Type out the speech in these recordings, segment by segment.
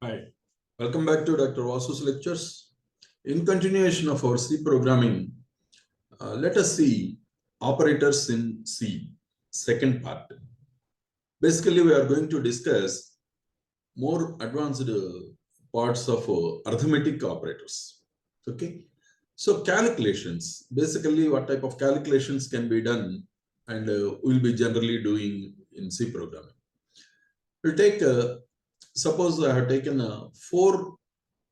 Hi, welcome back to Dr. VASU'S lectures. In continuation of our C programming, let us see operators in C, second part. Basically, we are going to discuss more advanced parts of arithmetic operators. Okay, so calculations, basically what type of calculations can be done and we'll be generally doing in C programming. We'll take, suppose I have taken 4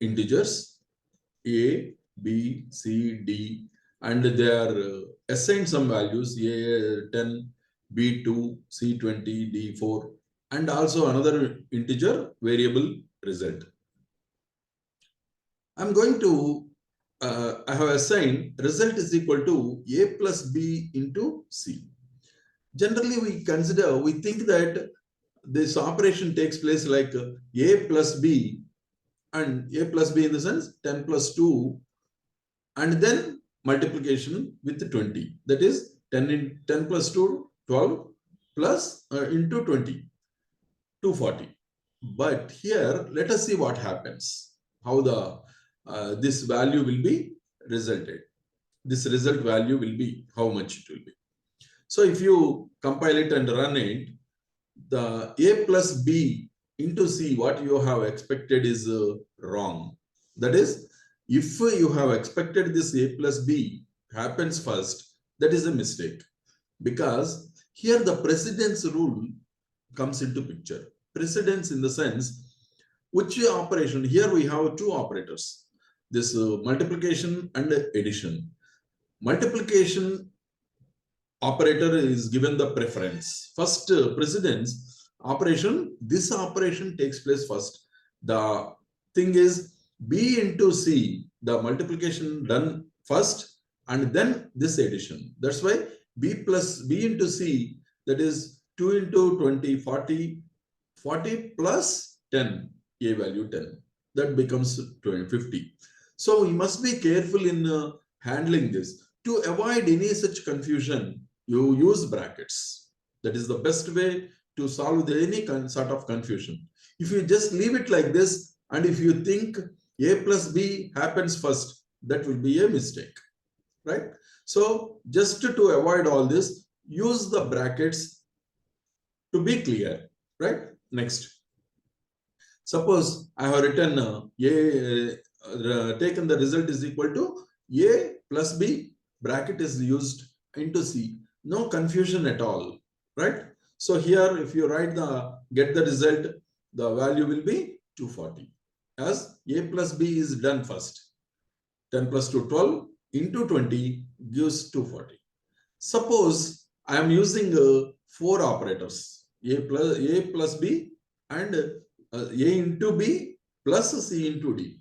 integers A, B, C, D, and they are assigned some values A 10, B 2, C 20, D 4, and also another integer variable result. I'm going to, I have assigned result is equal to A plus B into C. Generally, we think that this operation takes place like A plus B, and A plus B in the sense 10 plus 2, and then multiplication with 20. That is 10 plus 2, 12 plus into 20, 240. But here, let us see what happens. How the this value will be resulted. This result value will be how much it will be. So if you compile it and run it, the A plus B into C, what you have expected is wrong. That is, if you have expected this A plus B happens first, that is a mistake. Because here the precedence rule comes into picture. Precedence in the sense, which operation, here we have 2 operators. This multiplication and addition. Multiplication operator is given the preference. First precedence operation, this operation takes place first. The thing is B into C, the multiplication done first and then this addition. That's why B plus B into C, that is 2 into 20, 40, 40 plus 10, A value 10. That becomes 20, 50. So we must be careful in handling this. To avoid any such confusion, you use brackets. That is the best way to solve any sort of confusion. If you just leave it like this, and if you think A plus B happens first, that will be a mistake, right? So just to avoid all this, use the brackets to be clear, right? Next. Suppose I have written taken the result is equal to A plus B, bracket is used into C. No confusion at all, right? So here, if you get the result, the value will be 240. As A plus B is done first. 10 plus 2, 12 into 20 gives 240. Suppose I am using 4 operators, A plus B and A into B plus C into D.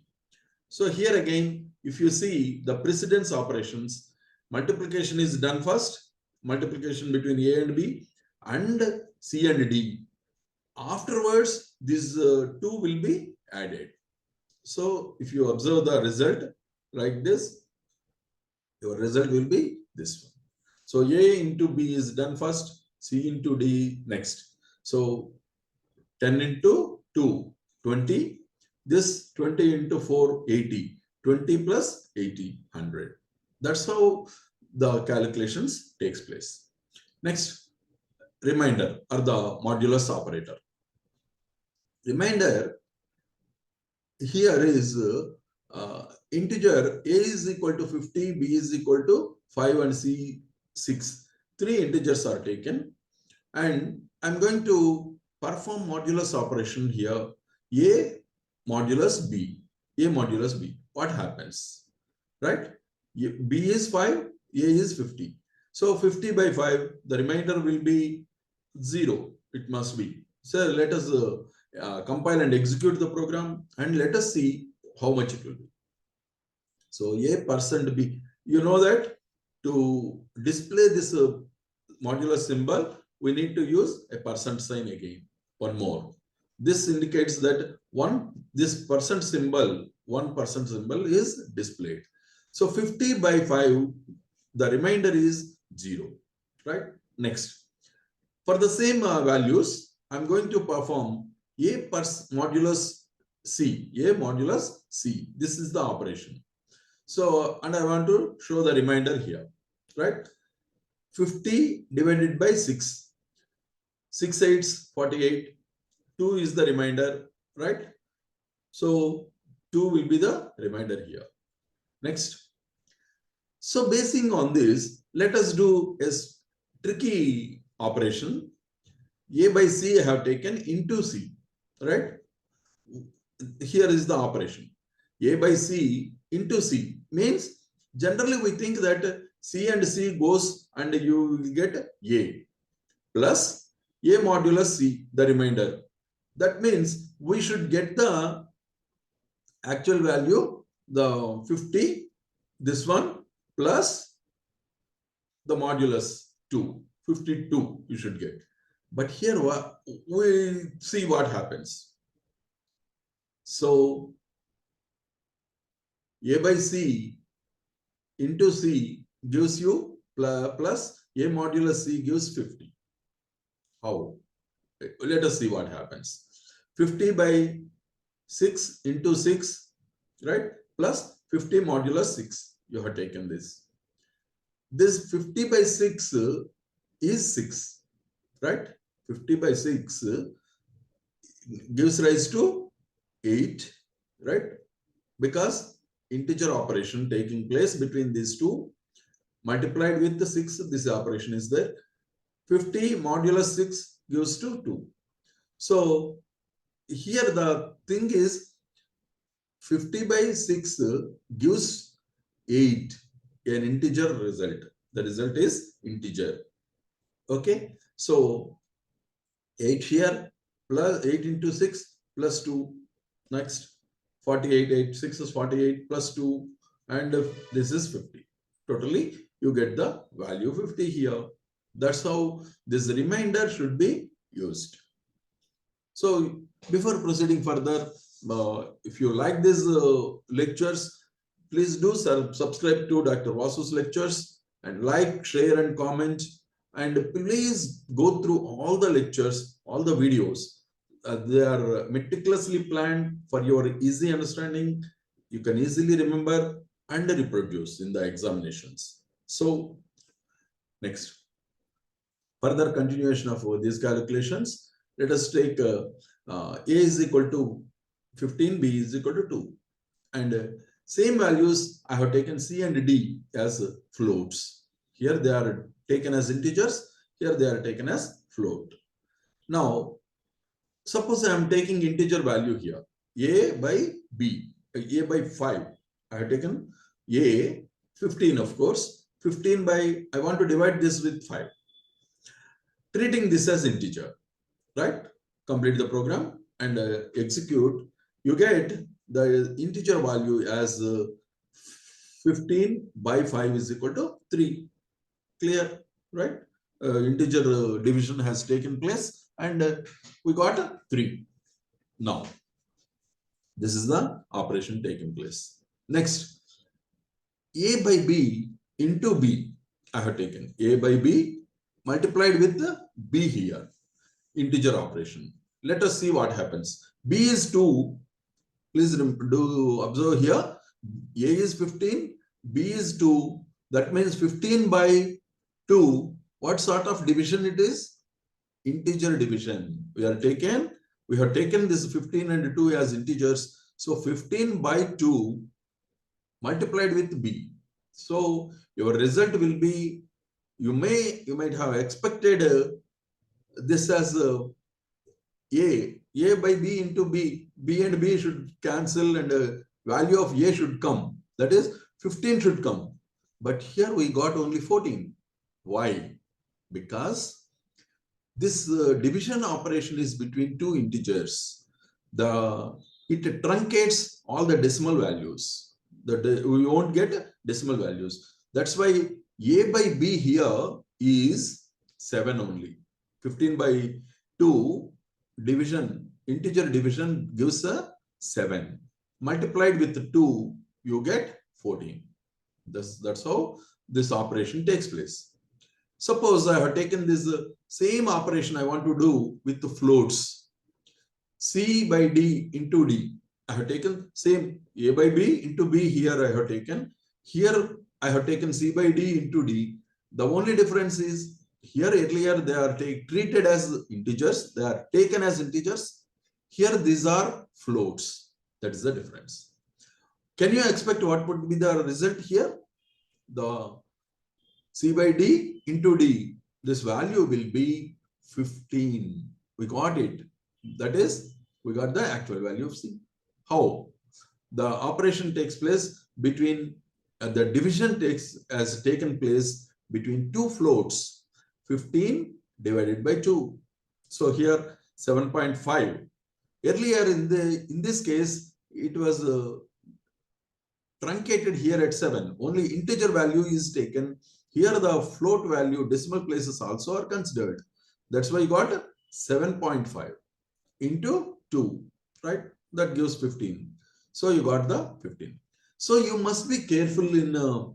So here again, if you see the precedence operations, multiplication is done first, multiplication between A and B and C and D. Afterwards, these 2 will be added. So if you observe the result like this, your result will be this one. So A into B is done first, C into D next. So 10 into 2, 20. This 20 into 4, 80. 20 plus 80, 100. That's how the calculations takes place. Next, remainder or the modulus operator. Remainder here is integer A is equal to 50, B is equal to 5 and C 6. 3 integers are taken and I'm going to perform modulus operation here. A modulus B. A modulus B. What happens? Right? B is 5, A is 50. So 50 by 5, the remainder will be 0. It must be. So let us compile and execute the program and let us see how much it will be. So A% B. You know that to display this modulus symbol, we need to use a percent sign again. One more. This indicates that this percent symbol, 1% symbol is displayed. So 50 by 5, the remainder is 0, right? Next. For the same values, I'm going to perform A modulus C, A modulus C. This is the operation. So, and I want to show the remainder here, right? 50 divided by 6. 6 8s, 48. 2 is the remainder, right? So, 2 will be the remainder here. Next. So, basing on this, let us do a tricky operation. A by C I have taken into C, right? Here is the operation. A by C into C means generally we think that C and C goes and you will get A plus A modulus C, the remainder. That means we should get the actual value, the 50, this one plus the modulus 2, 52 you should get. But here we see what happens. So A by C into C gives you plus A modulus C gives 50. How? Let us see what happens. 50 by 6 into 6, right? Plus 50 modulus 6. You have taken this. This 50 by 6 is 6, right? 50 by 6 gives rise to 8, right? Because integer operation taking place between these two multiplied with the 6, this operation is there. 50 modulus 6 gives to 2. So here the thing is 50 by 6 gives 8, an integer result. The result is integer. Okay, so 8 here plus 8 into 6 plus 2. Next 48, 8, 6 is 48 plus 2 and this is 50. Totally you get the value 50 here. That's how this remainder should be used. So before proceeding further, if you like these lectures, please do subscribe to Dr. VASU'S lectures and like, share and comment, and please go through all the lectures, all the videos. They are meticulously planned for your easy understanding. You can easily remember and reproduce in the examinations. So next, further continuation of these calculations. Let us take A is equal to 15, B is equal to 2. And same values, I have taken C and D as floats. Here they are taken as integers. Here they are taken as float. Now, suppose I am taking integer value here. A by B, A by 5. I have taken A, 15 of course. 15 by, I want to divide this with 5. Treating this as integer, right? Complete the program and execute. You get the integer value as 15 by 5 is equal to 3. Clear, right? Integer division has taken place and we got 3. Now, this is the operation taking place. Next, A by B into B. I have taken A by B multiplied with the B here. Integer operation. Let us see what happens. B is 2. Please do observe here. A is 15. B is 2. That means 15 by 2. What sort of division it is? Integer division. We have taken this 15 and 2 as integers. So 15 by 2 multiplied with B. So your result will be, you might have expected this as A by B into B. B and B should cancel and value of A should come. That is 15 should come. But here we got only 14. Why? Because this division operation is between two integers. It truncates all the decimal values. We won't get decimal values. That's why A by B here is 7 only. 15 by 2 division, integer division gives a 7. Multiplied with 2, you get 14. That's how this operation takes place. Suppose I have taken this same operation I want to do with the floats. C by D into D. I have taken same A by B into B here I have taken. Here I have taken C by D into D. The only difference is here earlier they are treated as integers. They are taken as integers. Here these are floats. That is the difference. Can you expect what would be the result here? The C by D into D. This value will be 15. We got it. That is, we got the actual value of C. How? The operation takes place between, the division has taken place between two floats, 15 divided by 2. So here 7.5. Earlier in this case, it was truncated here at 7. Only integer value is taken. Here the float value, decimal places also are considered. That's why you got 7.5 into 2, right? That gives 15. So you got the 15. So you must be careful in the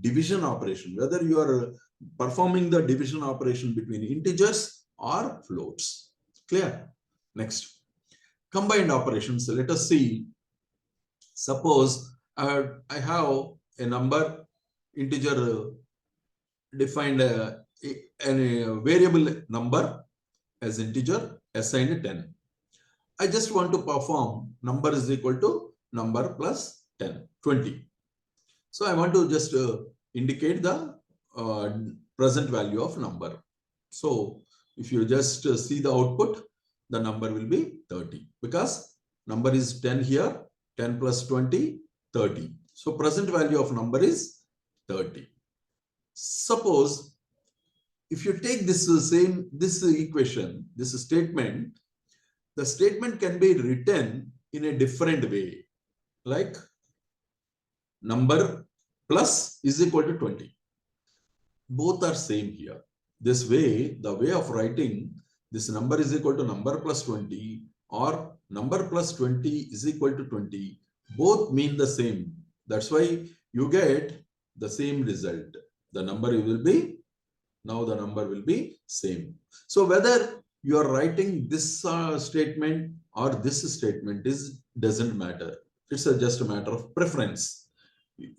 division operation, whether you are performing the division operation between integers or floats. Clear? Next, combined operations. Let us see. Suppose I have a number, integer defined a variable number as integer assigned 10. I just want to perform number is equal to number plus 10, 20. So I want to just indicate the present value of number. So if you just see the output, the number will be 30 because number is 10 here, 10 plus 20, 30. So present value of number is 30. Suppose if you take this equation, this statement, the statement can be written in a different way, like number plus is equal to 20. Both are same here. This way, the way of writing this number is equal to number plus 20 or number plus 20 is equal to 20, both mean the same. That's why you get the same result. The number will be, now the number will be same. So whether you are writing this statement or this statement doesn't matter. It's just a matter of preference.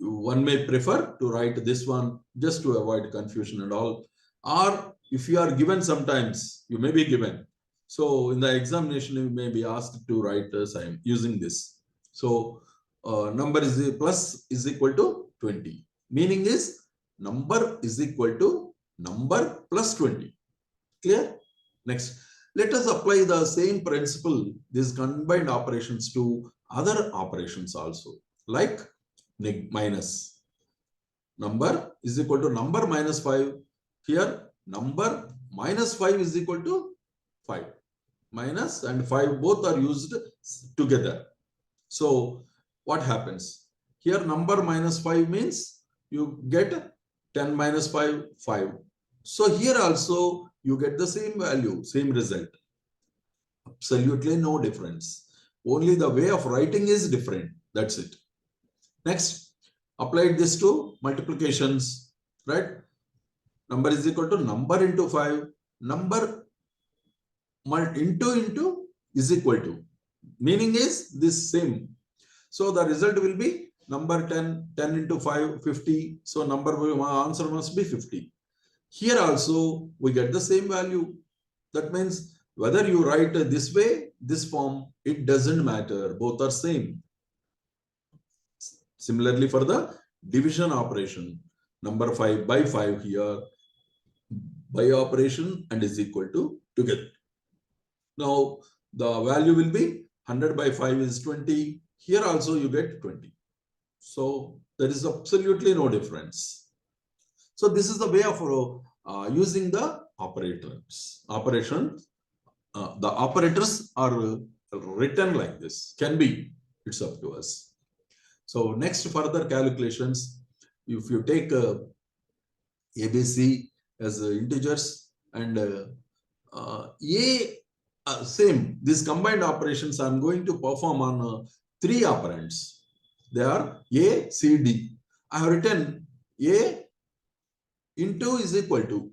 One may prefer to write this one just to avoid confusion and all. Or if you are given, sometimes you may be given. So in the examination, you may be asked to write I'm using this. So number is plus is equal to 20. Meaning is number is equal to number plus 20. Clear? Next, let us apply the same principle, these combined operations, to other operations also, like minus. Number is equal to number minus 5. Here, number minus 5 is equal to 5. Minus and 5 both are used together. So, what happens? Here, number minus 5 means you get 10 minus 5, 5. So, here also, you get the same value, same result. Absolutely no difference. Only the way of writing is different. That's it. Next, applied this to multiplications, right? Number is equal to number into 5. Number into is equal to. Meaning is this same. So the result will be number 10, 10 into 5, 50. So answer must be 50. Here also, we get the same value. That means whether you write this way, this form, it doesn't matter. Both are same. Similarly, for the division operation, number 5 by 5 here, by operation and is equal to together. Now, the value will be 100 by 5 is 20. Here also you get 20. So, there is absolutely no difference. So, this is the way of using the operators. The operators are written like this. Can be. It's up to us. So, next further calculations, if you take ABC as integers and same, these combined operations I'm going to perform on 3 operands. They are A, C, D. I have written A into is equal to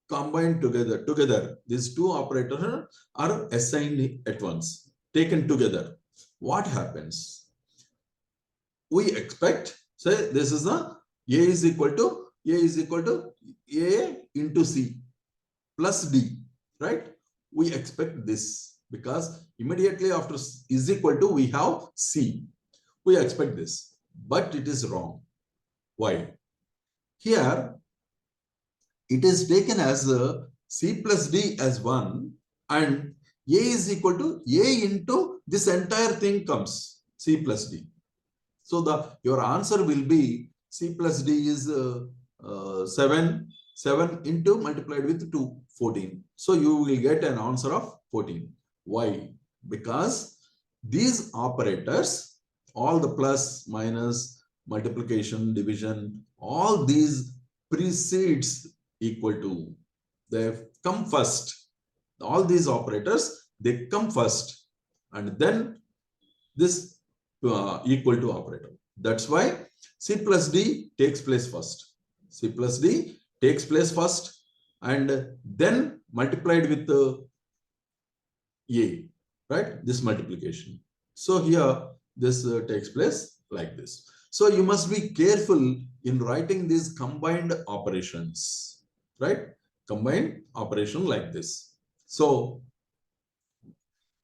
combined together. These two operators are assigned at once, taken together. What happens? We expect, say this is a is equal to A into C plus D, right? We expect this because immediately after is equal to we have C. We expect this, but it is wrong. Why? Here it is taken as C plus D as 1 and A is equal to A into this entire thing comes C plus D. So your answer will be C plus D is 7 into multiplied with 2, 14. So you will get an answer of 14. Why? Because these operators, all the plus, minus, multiplication, division, all these precedes equal to. They come first. All these operators, they come first. And then this equal to operator. That's why C plus D takes place first. C plus D takes place first and then multiplied with A, right? This multiplication. So here this takes place like this. So you must be careful in writing these combined operations, right? Combined operation like this. So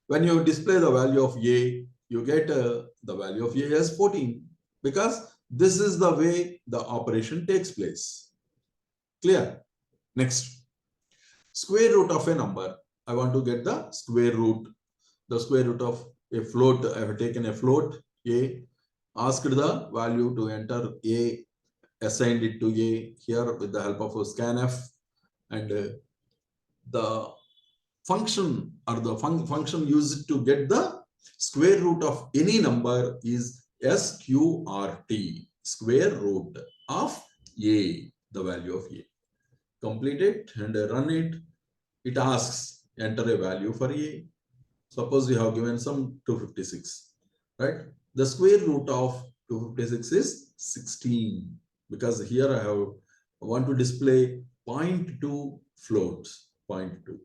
when you display the value of A, you get the value of A as 14 because this is the way the operation takes place. Clear? Next, square root of a number. I want to get the square root. The square root of a float. I have taken a float A, asked the value to enter A, assigned it to A here with the help of a scanf, and the function or the function used to get the square root of any number is SQRT, square root of A, the value of A. Complete it and run it. It asks enter a value for A. Suppose we have given some 256, right? The square root of 256 is 16 because here I want to display 0.2 floats, 0.2,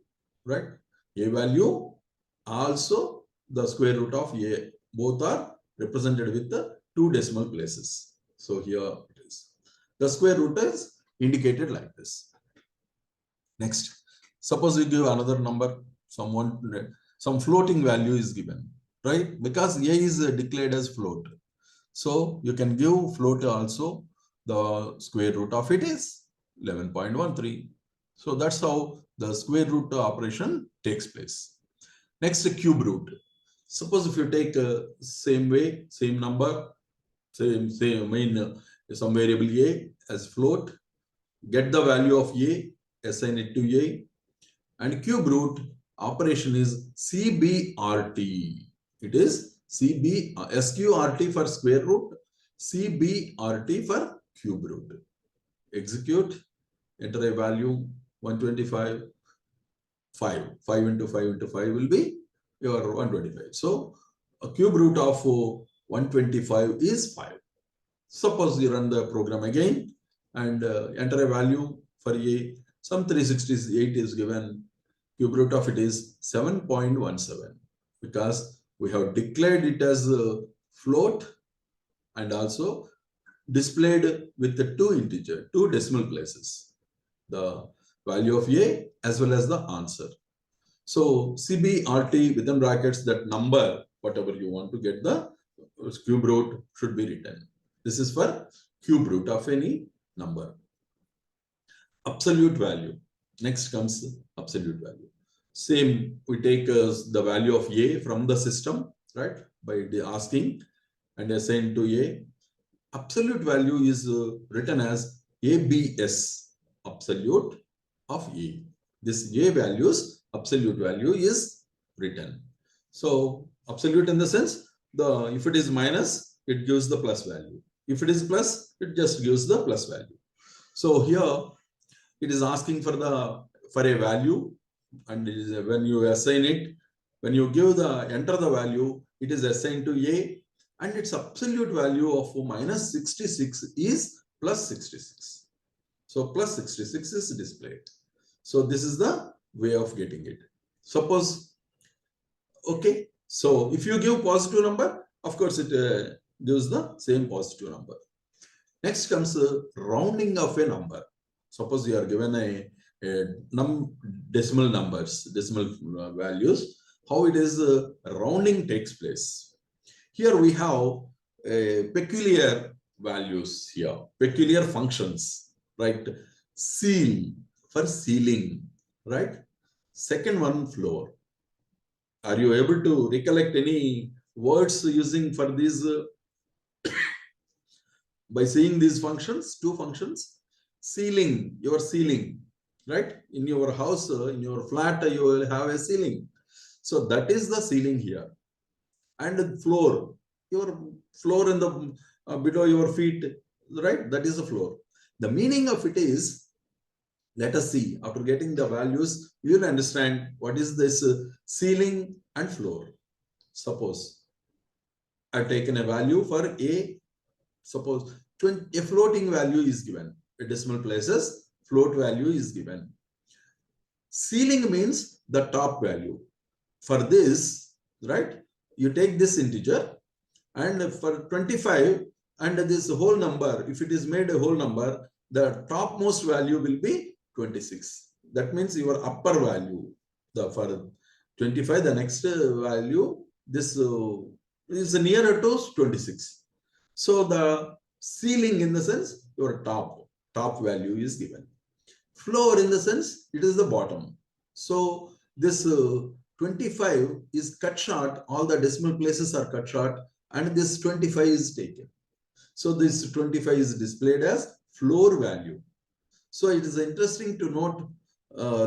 right? A value also the square root of A, both are represented with the 2 decimal places. So here it is. The square root is indicated like this. Next, suppose we give another number, some floating value is given, right? Because A is declared as float. So you can give float also. The square root of it is 11.13. So that's how the square root operation takes place. Next, the cube root. Suppose if you take same way, same number, some variable A as float, get the value of A, assign it to A, and cube root operation is CBRT. It is SQRT for square root, CBRT for cube root. Execute, enter a value 125, 5 into 5 into 5 will be your 125. So a cube root of 125 is 5. Suppose you run the program again and enter a value for A, some 368 is given. Cube root of it is 7.17 because we have declared it as a float and also displayed with the 2 decimal places, the value of A as well as the answer. So CBRT within brackets, that number, whatever you want to get, the cube root should be written. This is for cube root of any number. Absolute value. Next comes absolute value. Same, we take the value of A from the system, right? By asking and assign to A. Absolute value is written as ABS, absolute of A. This A values, absolute value is written. So absolute in the sense, if it is minus, it gives the plus value. If it is plus, it just gives the plus value. So here it is asking for a value, and it is, when you assign it, when you give enter the value, it is assigned to A, and its absolute value of minus 66 is plus 66. So plus 66 is displayed. So this is the way of getting it. Suppose, okay, so if you give positive number, of course it gives the same positive number. Next comes rounding of a number. Suppose you are given a decimal numbers, decimal values, how it is rounding takes place. Here we have peculiar values here, peculiar functions, right? Ceil for ceiling, right? Second one, floor. Are you able to recollect any words using for these by seeing these functions, two functions? Ceiling, your ceiling, right? In your house, in your flat, you will have a ceiling. So that is the ceiling here. And floor, your floor in the below your feet, right? That is the floor. The meaning of it is, let us see, after getting the values, you will understand what is this ceiling and floor. Suppose I've taken a value for a, suppose a floating value is given, a decimal places, float value is given. Ceiling means the top value. For this, right, you take this integer, and for 25, and this whole number, if it is made a whole number, the topmost value will be 26. That means your upper value. For 25, the next value, this is nearer to 26. So the ceiling, in the sense, your top value is given. Floor, in the sense, it is the bottom. So this 25 is cut short, all the decimal places are cut short, and this 25 is taken. So this 25 is displayed as floor value. So it is interesting to note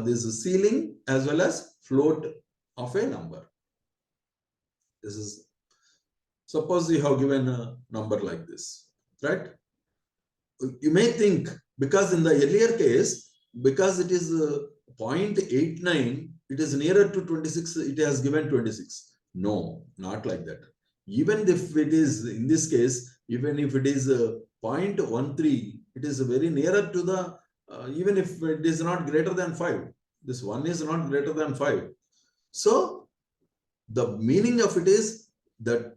this ceiling as well as float of a number. This is, suppose you have given a number like this, right? You may think, because in the earlier case, because it is 0.89, it is nearer to 26, it has given 26. No, not like that. Even if it is, in this case, even if it is 0.13, it is very nearer to the, even if it is not greater than 5. This one is not greater than 5. So the meaning of it is that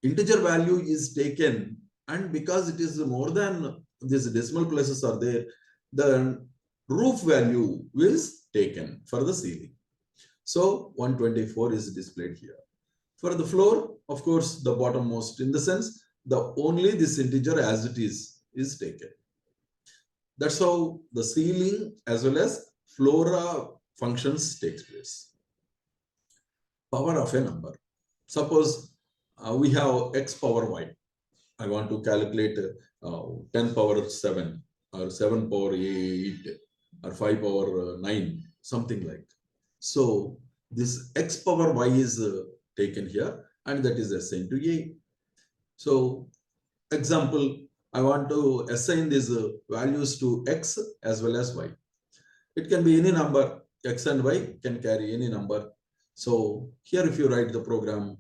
integer value is taken, and because it is more than these decimal places are there, the roof value is taken for the ceiling. So 124 is displayed here. For the floor, of course, the bottommost, in the sense, the only this integer as it is taken. That's how the ceiling as well as floor functions takes place. Power of a number. Suppose we have x power y. I want to calculate 10 power 7 or 7 power 8 or 5 power 9, something like. So this x power y is taken here, and that is assigned to a. So example, I want to assign these values to x as well as y. It can be any number. X and y can carry any number. So here, if you write the program,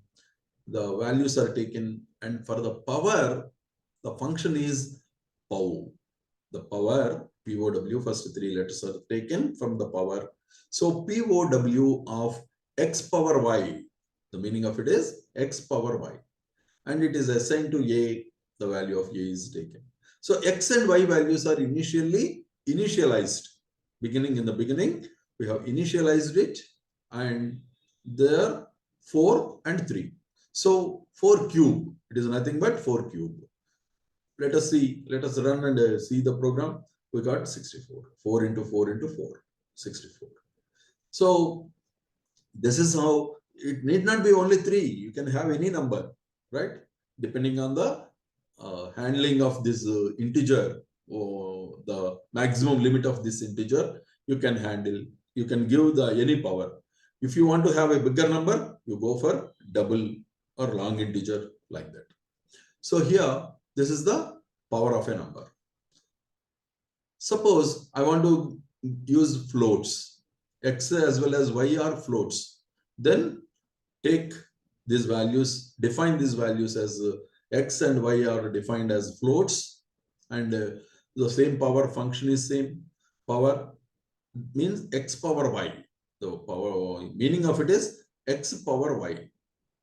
the values are taken, and for the power, the function is pow. The power, POW, first 3 letters are taken from the power. So POW of x power y, the meaning of it is x power y. And it is assigned to a, the value of a is taken. So x and y values are initialized. In the beginning, we have initialized it, and there 4 and 3. So 4 cube, it is nothing but 4 cube. Let us see, let us run and see the program. We got 64. 4 into 4 into 4, 64. So this is how, it need not be only 3. You can have any number, right? Depending on the handling of this integer, or the maximum limit of this integer, you can handle, you can give the any power. If you want to have a bigger number, you go for double or long integer, like that. So here, this is the power of a number. Suppose I want to use floats. X as well as y are floats. Then take these values, define these values as x and y are defined as floats, and the same power function is same power. means x power y. The power meaning of it is x power y.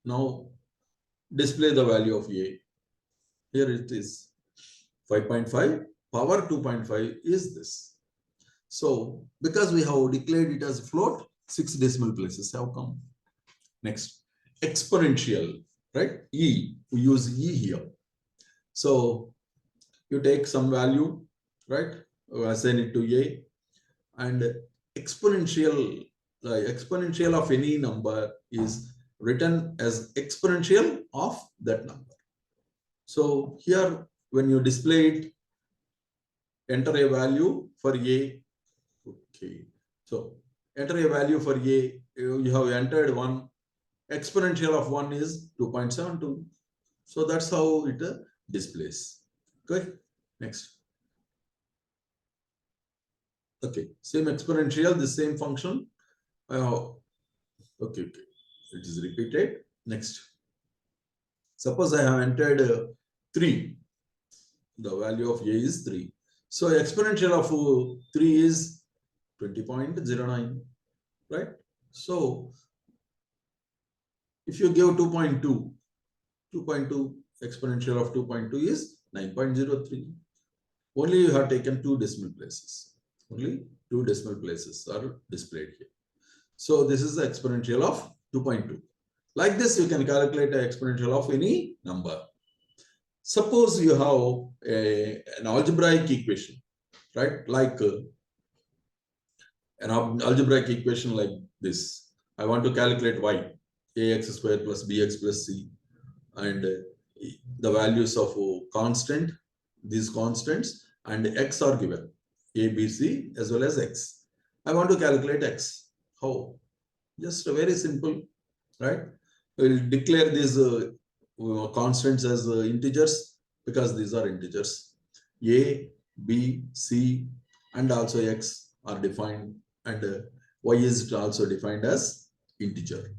Now display the value of a. Here it is 5.5 power 2.5 is this. So because we have declared it as a float, 6 decimal places have come. Next, exponential, right? E, we use E here. So you take some value, right? Assign it to A, and exponential, the exponential of any number is written as exponential of that number. So here, when you display it, enter a value for A. Okay. So enter a value for A. You have entered 1. Exponential of 1 is 2.72. So that's how it displays. Okay. Next. Okay. Same exponential, the same function. Okay. It is repeated. Next. Suppose I have entered 3. The value of A is 3. So exponential of 3 is 20.09, right? So if you give 2.2, exponential of 2.2 is 9.03. Only you have taken 2 decimal places. Only 2 decimal places are displayed here. So this is the exponential of 2.2. Like this, you can calculate the exponential of any number. Suppose you have an algebraic equation, right? Like an algebraic equation like this. I want to calculate y, ax square plus bx plus c, and the values of constant, these constants, and x are given, a, b, c, as well as x. I want to calculate x. How? Just very simple, right? We'll declare these constants as integers because these are integers. A, b, c, and also x are defined, and y is also defined as integer.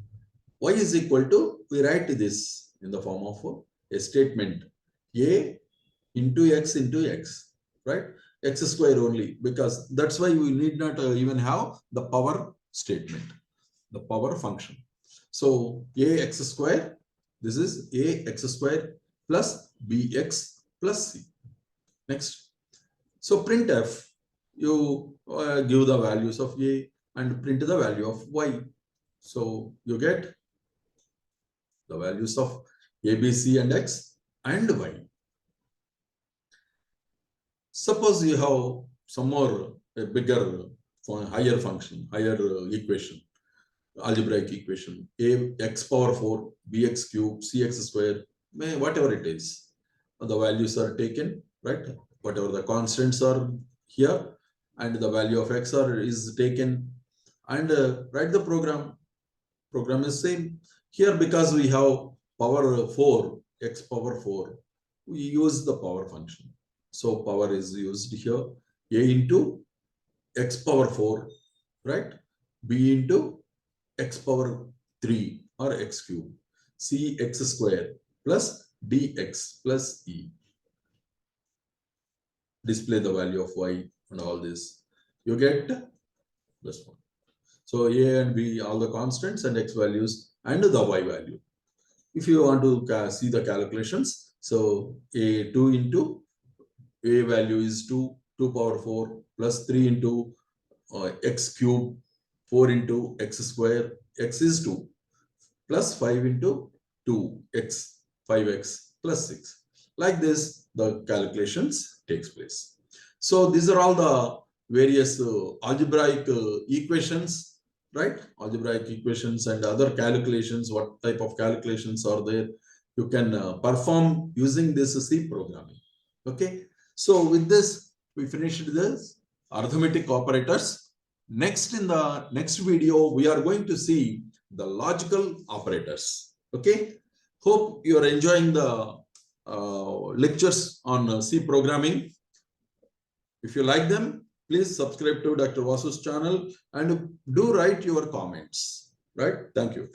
Y is equal to, we write this in the form of a statement, a into x, right? X square only, because that's why we need not even have the power statement, the power function. So ax square, this is ax square plus bx plus c. Next. So printf, you give the values of a and print the value of y. So you get the values of a, b, c, and x and y. Suppose you have some more, a bigger, higher function, higher equation, algebraic equation, a x power 4, bx cube, cx square, whatever it is. The values are taken, right? Whatever the constants are here, and the value of x is taken, and write the program. Program is same. Here, because we have power 4, x power 4, we use the power function. So power is used here, a into x power 4, right? B into x power 3 or x cube, c x square plus dx plus e. Display the value of y and all this. You get this one. So a and b, all the constants and x values and the y value. If you want to see the calculations, so a 2 into a value is 2 power 4 plus 3 into x cube, 4 into x square, x is 2 plus 5 into 2x, 5x plus 6. Like this, the calculations takes place. So these are all the various algebraic equations, right? Algebraic equations and other calculations, what type of calculations are there, you can perform using this C programming. Okay. So with this, we finished this arithmetic operators. Next, in the next video, we are going to see the logical operators. Okay. Hope you are enjoying the lectures on C programming. If you like them, please subscribe to Dr. VASU'S channel and do write your comments. Right? Thank you.